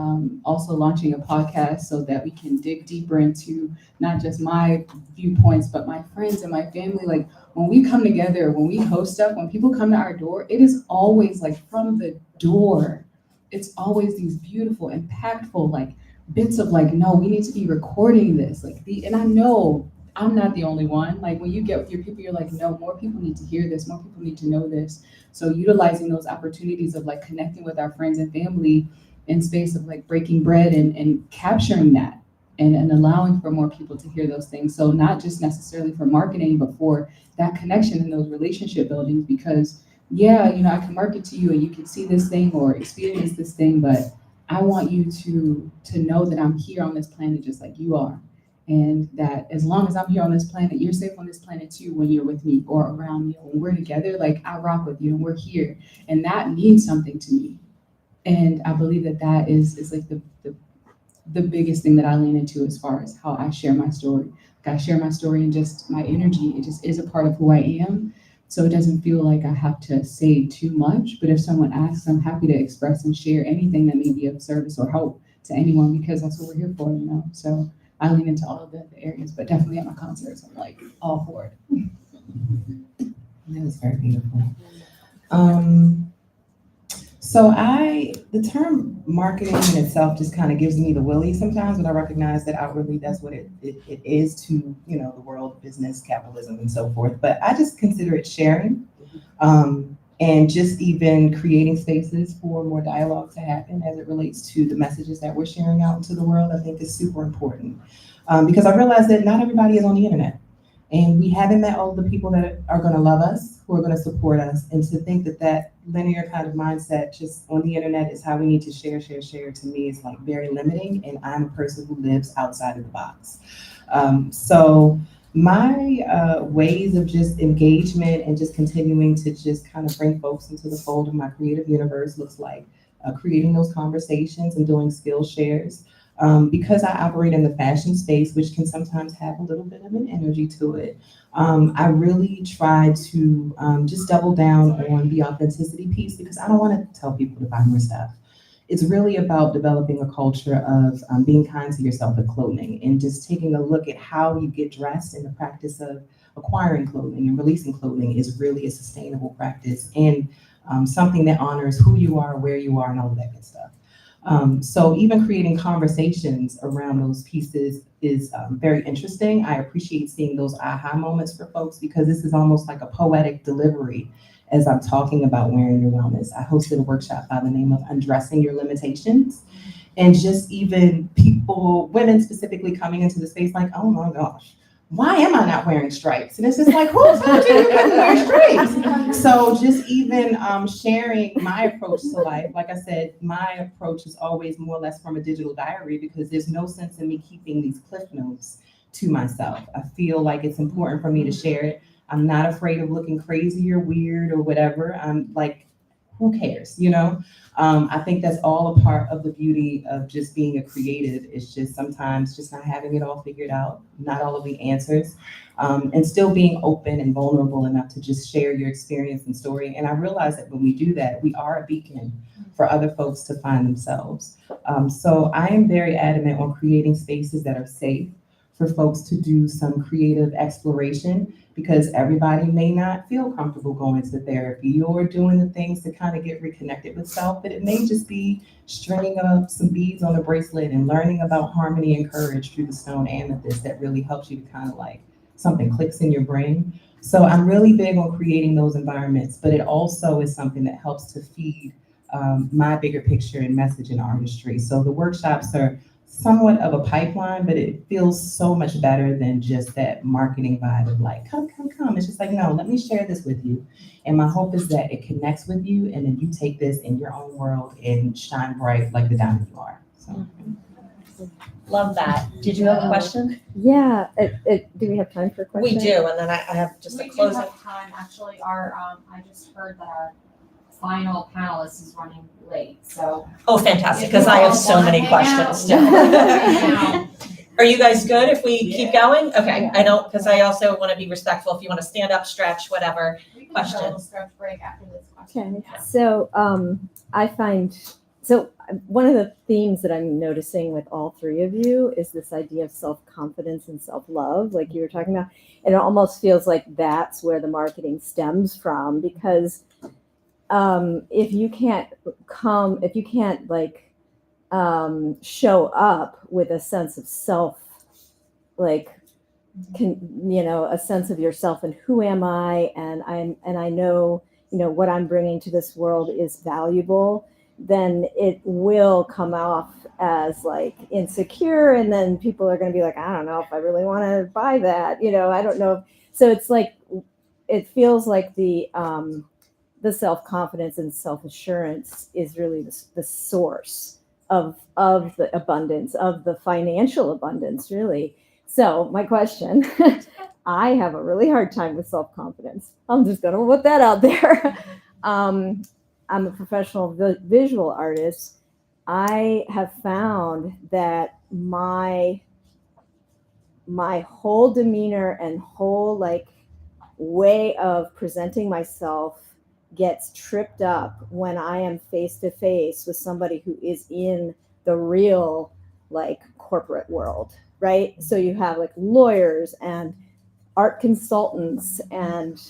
also launching a podcast so that we can dig deeper into not just my viewpoints, but my friends and my family. Like when we come together, when we host stuff, when people come to our door, it is always like from the door, it's always these beautiful, impactful, like bits of like, no, we need to be recording this. And I know I'm not the only one. Like when you get with your people, you're like, no, more people need to hear this. More people need to know this. So utilizing those opportunities of like connecting with our friends and family in space of like breaking bread and capturing that and allowing for more people to hear those things. So not just necessarily for marketing, but for that connection and those relationship buildings, because yeah, I can market to you and you can see this thing or experience this thing, but I want you to know that I'm here on this planet just like you are. And that as long as I'm here on this planet, you're safe on this planet too when you're with me or around me. When we're together, like I rock with you and we're here. And that means something to me. And I believe that is like the biggest thing that I lean into as far as how I share my story. Like I share my story and just my energy. It just is a part of who I am. So it doesn't feel like I have to say too much. But if someone asks, I'm happy to express and share anything that may be of service or help to anyone, because that's what we're here for, So I lean into all of the areas, but definitely at my concerts, I'm like all for it. That was very beautiful. So the term marketing in itself just kind of gives me the willies sometimes, but I recognize that outwardly that's what it is to, the world of business, capitalism, and so forth. But I just consider it sharing, and just even creating spaces for more dialogue to happen as it relates to the messages that we're sharing out into the world. I think is super important, because I realize that not everybody is on the internet. And we haven't met all the people that are going to love us, who are going to support us. And to think that linear kind of mindset just on the internet is how we need to share, to me is like very limiting. And I'm a person who lives outside of the box. So my ways of just engagement and just continuing to just kind of bring folks into the fold of my creative universe looks like creating those conversations and doing skill shares. Because I operate in the fashion space, which can sometimes have a little bit of an energy to it, I really try to just double down on the authenticity piece, because I don't want to tell people to buy more stuff. It's really about developing a culture of being kind to yourself with clothing and just taking a look at how you get dressed, and the practice of acquiring clothing and releasing clothing is really a sustainable practice and something that honors who you are, where you are, and all of that good stuff. So even creating conversations around those pieces is very interesting. I appreciate seeing those aha moments for folks, because this is almost like a poetic delivery as I'm talking about wearing your wellness. I hosted a workshop by the name of Undressing Your Limitations. And just even people, women specifically, coming into the space like, oh my gosh, why am I not wearing stripes? And it's just like, who told you you couldn't wear stripes? So just even sharing my approach to life. Like I said, my approach is always more or less from a digital diary, because there's no sense in me keeping these cliff notes to myself. I feel like it's important for me to share it. I'm not afraid of looking crazy or weird or whatever. I'm like, who cares, you know? I think that's all a part of the beauty of just being a creative. It's just sometimes just not having it all figured out, not all of the answers, and still being open and vulnerable enough to just share your experience and story. And I realize that when we do that, we are a beacon for other folks to find themselves. So I am very adamant on creating spaces that are safe for folks to do some creative exploration, because everybody may not feel comfortable going to therapy or doing the things to kind of get reconnected with self, but it may just be stringing up some beads on a bracelet and learning about harmony and courage through the stone amethyst that really helps you to kind of like something clicks in your brain. So I'm really big on creating those environments, but it also is something that helps to feed my bigger picture and message and artistry. So the workshops are somewhat of a pipeline, but it feels so much better than just that marketing vibe of like, come. It's just like, no, let me share this with you. And my hope is that it connects with you and then you take this in your own world and shine bright like the diamond you are. So. Love that. Did you have a question? Yeah, do we have time for questions? We do, and then I have just a We do closing. have time, actually, I just heard that our final panelist is running late, so. Oh, fantastic, because I have so many questions still. Are you guys good if we keep going? Okay, I don't, because I also want to be respectful. If you want to stand up, stretch, whatever. We can Question. go a little stretch break after this question. Okay, so one of the themes that I'm noticing with all three of you is this idea of self-confidence and self-love, like you were talking about. And it almost feels like that's where the marketing stems from, because if you can't show up with a sense of self, like, a sense of yourself and who am I, and I know, what I'm bringing to this world is valuable, then it will come off as like insecure, and then people are going to be like, I don't know if I really want to buy that, I don't know. So it's like, it feels like the self-confidence and self-assurance is really the source of the abundance, of the financial abundance, really. So my question, I have a really hard time with self-confidence. I'm just going to put that out there. I'm a professional visual artist. I have found that my whole demeanor and whole way of presenting myself gets tripped up when I am face to face with somebody who is in the real corporate world, right? So you have lawyers and art consultants and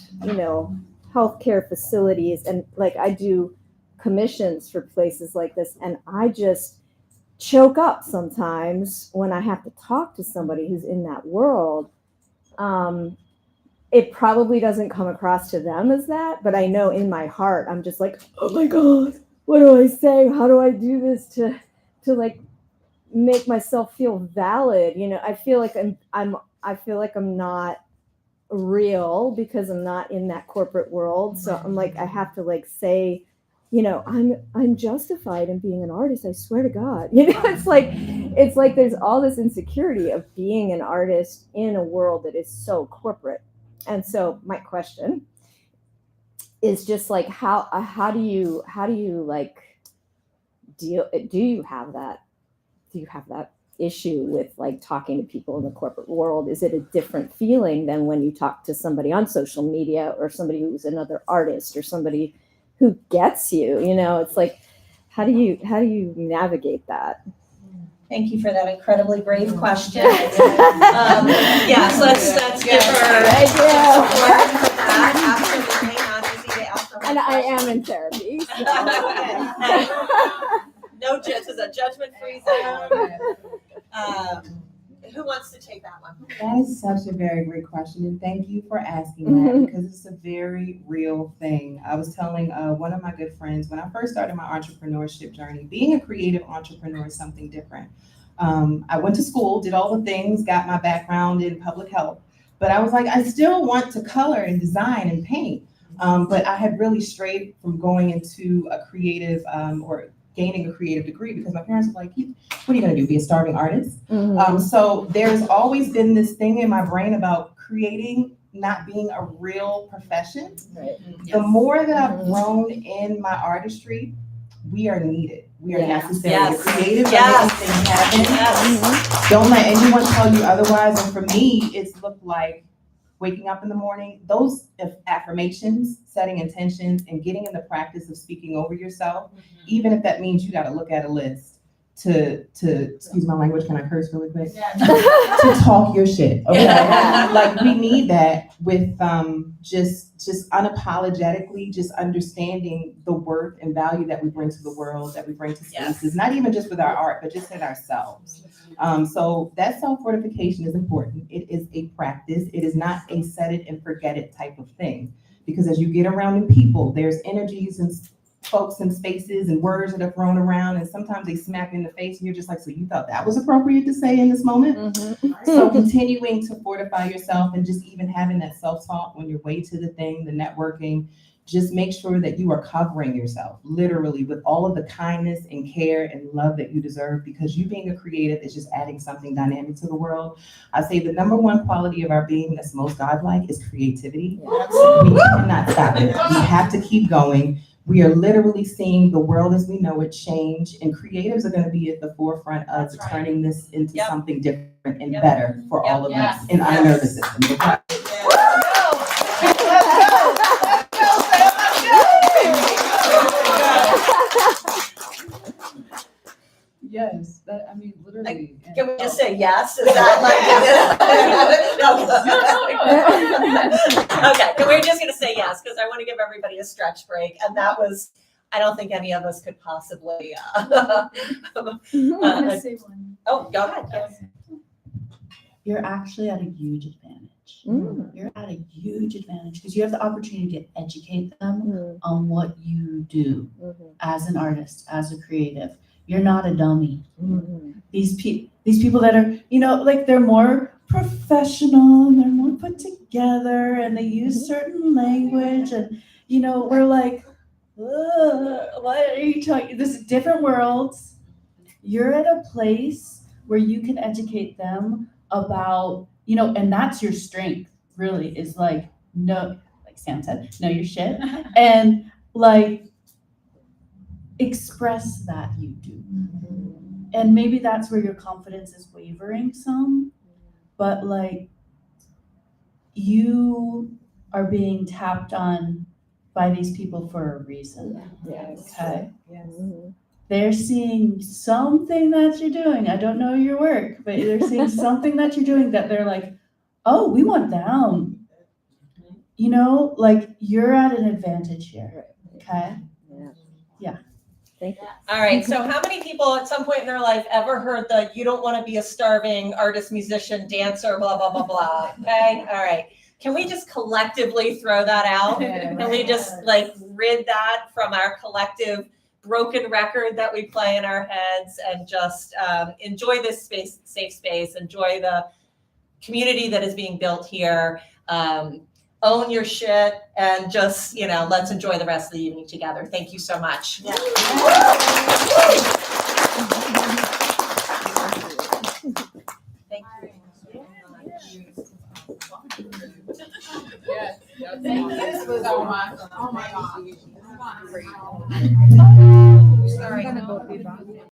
healthcare facilities, and I do commissions for places like this, and I just choke up sometimes when I have to talk to somebody who's in that world. It probably doesn't come across to them as that, but I know in my heart I'm just like, oh my God, what do I say? How do I do this to make myself feel valid? I feel like I'm not real because I'm not in that corporate world. So I'm I have to say, I'm justified in being an artist. I swear to God, it's like there's all this insecurity of being an artist in a world that is so corporate. And so my question is just how do you deal? Do you have that issue with talking to people in the corporate world? Is it a different feeling than when you talk to somebody on social media or somebody who's another artist or somebody who gets you? It's how do you navigate that? Thank you for that incredibly brave question. Yes, let's give her support for that. Absolutely not easy to ask her. And I am in therapy. So. No, this is a judgment-free zone. Who wants to take that one? That is such a very great question, and thank you for asking that, because it's a very real thing. I was telling one of my good friends when I first started my entrepreneurship journey, being a creative entrepreneur is something different. I went to school, did all the things, got my background in public health, but I was like, I still want to color and design and paint. But I had really strayed from going into a creative or gaining a creative degree because my parents were like, what are you gonna do, be a starving artist? Mhm. So there's always been this thing in my brain about creating not being a real profession. Right. The more that I've grown in my artistry, we are needed. We are Yes. necessary. Yes. The creatives Yes. are making things happen. Yes. Don't let anyone tell you otherwise. And for me, it's looked like waking up in the morning, those affirmations, setting intentions, and getting in the practice of speaking over yourself, even if that means you got to look at a list to excuse my language, can I curse really quick? To talk your shit, okay? Yeah. Like we need that with just unapologetically just understanding the worth and value that we bring to the world, that we bring to spaces, Yes. not even just with our art, but just in ourselves. So that self-fortification is important. It is a practice. It is not a set it and forget it type of thing. Because as you get around in people, there's energies and folks and spaces and words that are thrown around, and sometimes they smack you in the face and you're just like, so you thought that was appropriate to say in this moment? Mhm. So continuing to fortify yourself and just even having that self-talk on your way to the thing, the networking, just make sure that you are covering yourself literally with all of the kindness and care and love that you deserve, because you being a creative is just adding something dynamic to the world. I say the number one quality of our being that's most godlike is creativity. We cannot stop it. We have to keep going. We are literally seeing the world as we know it change, and creatives are going to be at the forefront of turning this into Yep. something different and Yep. better for all of us in our nervous system. Yes, that, I mean, literally. and- Can we just say yes? Is that like? Okay, we're just gonna say yes, because I want to give everybody a stretch break, and that was, I don't think any of us could possibly, I'm gonna say one. oh, go ahead, yes. You're actually at a huge advantage. Mm. You're at a huge advantage because you have the opportunity to educate them Mhm. on what you do Mhm. as an artist, as a creative. You're not a dummy. Mhm. These people that are, like they're more professional and they're more put together and they use certain language and, we're like, what are you talking? This is different worlds. You're at a place where you can educate them about, and that's your strength really, is like, no, like Sam said, know your shit and like express that you do. And maybe that's where your confidence is wavering some, but like you are being tapped on by these people for a reason. Yes. Okay. Mhm. They're seeing something that you're doing. I don't know your work, but they're seeing something that you're doing that they're like, oh, we want them. Like you're at an advantage here. Okay. Thank you. All right, so how many people at some point in their life ever heard the you don't want to be a starving artist, musician, dancer, blah, blah, blah, blah, okay? All right, can we just collectively throw that out? Can we just like rid that from our collective broken record that we play in our heads and just enjoy this space, safe space, enjoy the community that is being built here, own your shit, and just, let's enjoy the rest of the evening together. Thank you so much. Yeah. Thank you. This was oh my god. Oh my God. Sorry.